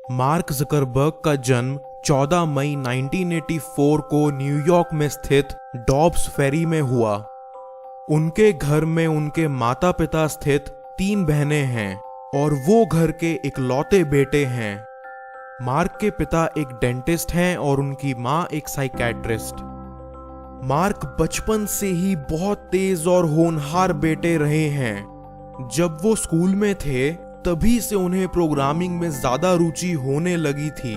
Mark Zuckerberg का जन्म 14 मई 1984 को न्यूयॉर्क में स्थित डॉब्स फेरी में हुआ। उनके घर में उनके माता पिता स्थित 3 बहनें हैं और वो घर के इकलौते बेटे हैं। मार्क के पिता एक डेंटिस्ट हैं और उनकी माँ एक साइकेट्रिस्ट। मार्क बचपन से ही बहुत तेज और होनहार बेटे रहे हैं। जब वो स्कूल में थे तभी से उन्हें प्रोग्रामिंग में ज्यादा रुचि होने लगी थी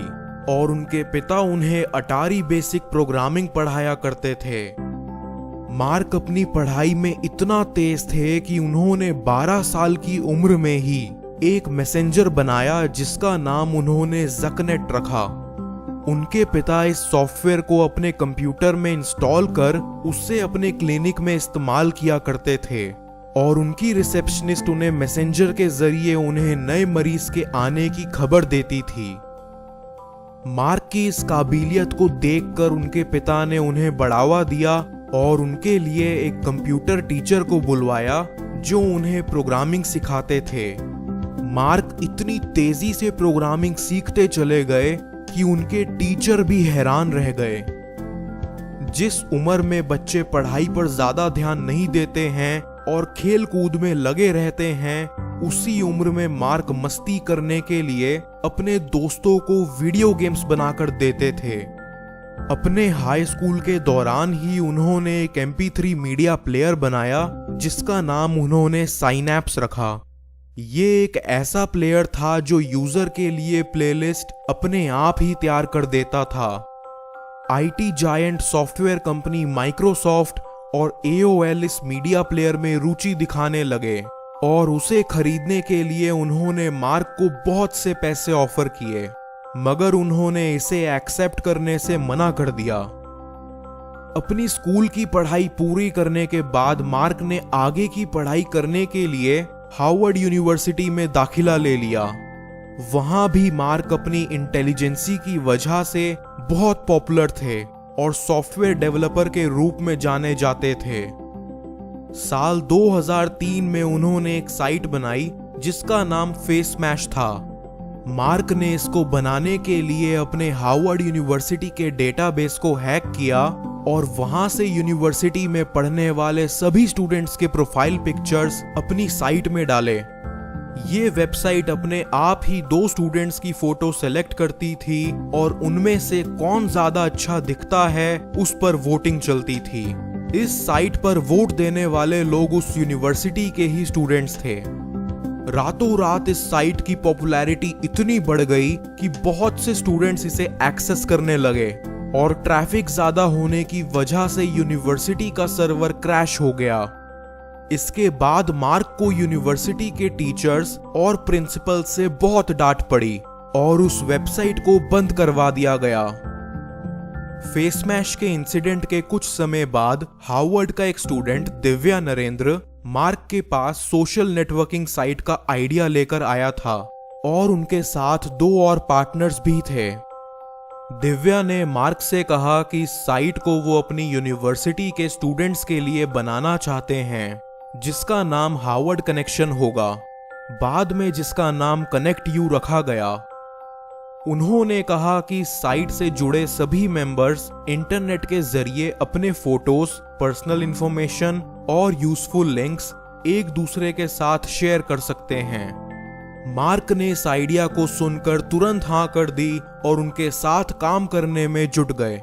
और उनके पिता उन्हें अटारी बेसिक प्रोग्रामिंग पढ़ाया करते थे। मार्क अपनी पढ़ाई में इतना तेज थे कि उन्होंने 12 साल की उम्र में ही एक मैसेंजर बनाया जिसका नाम उन्होंने ज़कनेट रखा। उनके पिता इस सॉफ्टवेयर को अपने कंप्यूटर में इंस्टॉल कर उससे अपने क्लिनिक में इस्तेमाल किया करते थे और उनकी रिसेप्शनिस्ट उन्हें मैसेंजर के जरिए उन्हें नए मरीज के आने की खबर देती थी। मार्क की इस काबिलियत को देखकर उनके पिता ने उन्हें बढ़ावा दिया और उनके लिए एक कंप्यूटर टीचर को बुलवाया जो उन्हें प्रोग्रामिंग सिखाते थे। मार्क इतनी तेजी से प्रोग्रामिंग सीखते चले गए कि उनके टीचर भी हैरान रह गए। जिस उम्र में बच्चे पढ़ाई पर ज्यादा ध्यान नहीं देते हैं और खेल कूद में लगे रहते हैं, उसी उम्र में मार्क मस्ती करने के लिए अपने दोस्तों को वीडियो गेम्स बनाकर देते थे। अपने हाई स्कूल के दौरान ही उन्होंने एक MP3 मीडिया प्लेयर बनाया जिसका नाम उन्होंने साइनैप्स रखा। ये एक ऐसा प्लेयर था जो यूजर के लिए प्लेलिस्ट अपने आप ही तैयार कर देता था। IT giant software company Microsoft और AOL इस मीडिया प्लेयर में रुचि दिखाने लगे और उसे खरीदने के लिए उन्होंने मार्क को बहुत से पैसे ऑफर किए, मगर उन्होंने इसे एक्सेप्ट करने से मना कर दिया। अपनी स्कूल की पढ़ाई पूरी करने के बाद मार्क ने आगे की पढ़ाई करने के लिए हार्वर्ड यूनिवर्सिटी में दाखिला ले लिया। वहां भी मार्क अपनी इंटेलिजेंसी की वजह से बहुत पॉपुलर थे और सॉफ्टवेयर डेवलपर के रूप में जाने जाते थे। साल 2003 में उन्होंने एक साइट बनाई जिसका नाम फेसमैश था। मार्क ने इसको बनाने के लिए अपने हार्वर्ड यूनिवर्सिटी के डेटाबेस को हैक किया और वहां से यूनिवर्सिटी में पढ़ने वाले सभी स्टूडेंट्स के प्रोफाइल पिक्चर्स अपनी साइट में डाले। ये वेबसाइट अपने आप ही 2 स्टूडेंट्स की फोटो सेलेक्ट करती थी और उनमें से कौन ज्यादा अच्छा दिखता है उस पर वोटिंग चलती थी। इस साइट पर वोट देने वाले लोग उस यूनिवर्सिटी के ही स्टूडेंट्स थे। रातों रात इस साइट की पॉपुलैरिटी इतनी बढ़ गई कि बहुत से स्टूडेंट्स इसे एक्सेस करने लगे और ट्रैफिक ज्यादा होने की वजह से यूनिवर्सिटी का सर्वर क्रैश हो गया। इसके बाद मार्क को यूनिवर्सिटी के टीचर्स और प्रिंसिपल से बहुत डांट पड़ी और उस वेबसाइट को बंद करवा दिया गया। फेसमैश के इंसिडेंट के कुछ समय बाद हार्वर्ड का एक स्टूडेंट दिव्या नरेंद्र मार्क के पास सोशल नेटवर्किंग साइट का आइडिया लेकर आया था और उनके साथ 2 और पार्टनर्स भी थे। दिव्या ने मार्क से कहा कि इस साइट को वो अपनी यूनिवर्सिटी के स्टूडेंट्स के लिए बनाना चाहते हैं जिसका नाम हार्वर्ड कनेक्शन होगा, बाद में जिसका नाम कनेक्ट यू रखा गया। उन्होंने कहा कि साइट से जुड़े सभी मेंबर्स इंटरनेट के जरिए अपने फोटोज, पर्सनल इंफॉर्मेशन और यूजफुल लिंक्स एक दूसरे के साथ शेयर कर सकते हैं। मार्क ने इस आइडिया को सुनकर तुरंत हाँ कर दी और उनके साथ काम करने में जुट गए।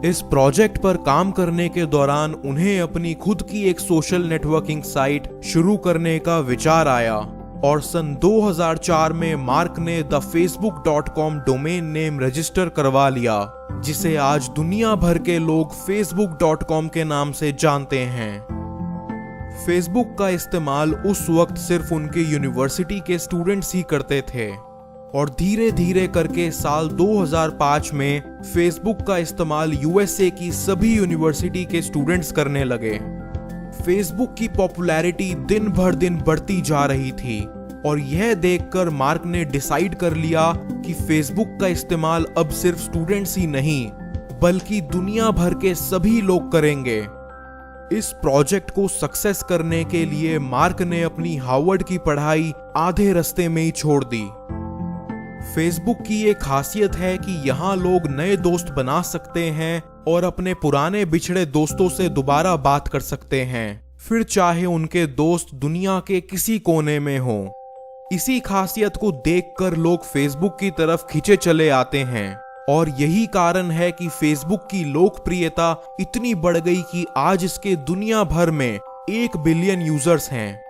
इस प्रोजेक्ट पर काम करने के दौरान उन्हें अपनी खुद की एक सोशल नेटवर्किंग साइट शुरू करने का विचार आया और सन 2004 में मार्क ने thefacebook.com डोमेन नेम रजिस्टर करवा लिया, जिसे आज दुनिया भर के लोग facebook.com के नाम से जानते हैं। फेसबुक का इस्तेमाल उस वक्त सिर्फ उनके यूनिवर्सिटी के स्टूडेंट्स ही करते थे और धीरे धीरे करके साल 2005 में फेसबुक का इस्तेमाल USA की सभी यूनिवर्सिटी के स्टूडेंट्स करने लगे। फेसबुक की पॉपुलैरिटी दिन भर दिन बढ़ती जा रही थी और यह देखकर मार्क ने डिसाइड कर लिया कि फेसबुक का इस्तेमाल अब सिर्फ स्टूडेंट्स ही नहीं बल्कि दुनिया भर के सभी लोग करेंगे। इस प्रोजेक्ट को सक्सेस करने के लिए मार्क ने अपनी हार्वर्ड की पढ़ाई आधे रास्ते में ही छोड़ दी। फेसबुक की ये खासियत है कि यहाँ लोग नए दोस्त बना सकते हैं और अपने पुराने बिछड़े दोस्तों से दोबारा बात कर सकते हैं, फिर चाहे उनके दोस्त दुनिया के किसी कोने में हों। इसी खासियत को देखकर लोग फेसबुक की तरफ खींचे चले आते हैं और यही कारण है कि फेसबुक की लोकप्रियता इतनी बढ़ गई कि आज इसके दुनिया भर में 1 बिलियन यूजर्स हैं।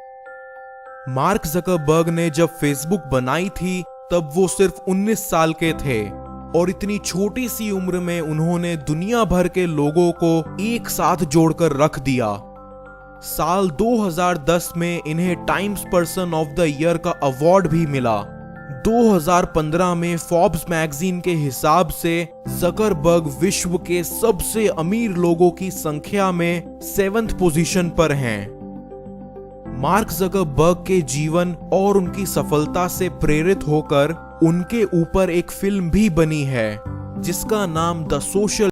मार्क ज़करबर्ग ने जब फेसबुक बनाई थी तब वो सिर्फ 19 साल के थे और इतनी छोटी सी उम्र में उन्होंने दुनिया भर के लोगों को एक साथ जोड़कर रख दिया। साल 2010 में इन्हें times person of the year का अवार्ड भी मिला। 2015 में फोर्ब्स मैगजीन के हिसाब से ज़करबर्ग विश्व के सबसे अमीर लोगों की संख्या में 7th पोजीशन पर हैं। मार्क ज़करबर्ग के जीवन और उनकी सफलता से प्रेरित होकर उनके ऊपर एक फिल्म भी बनी है जिसका नाम द सोशल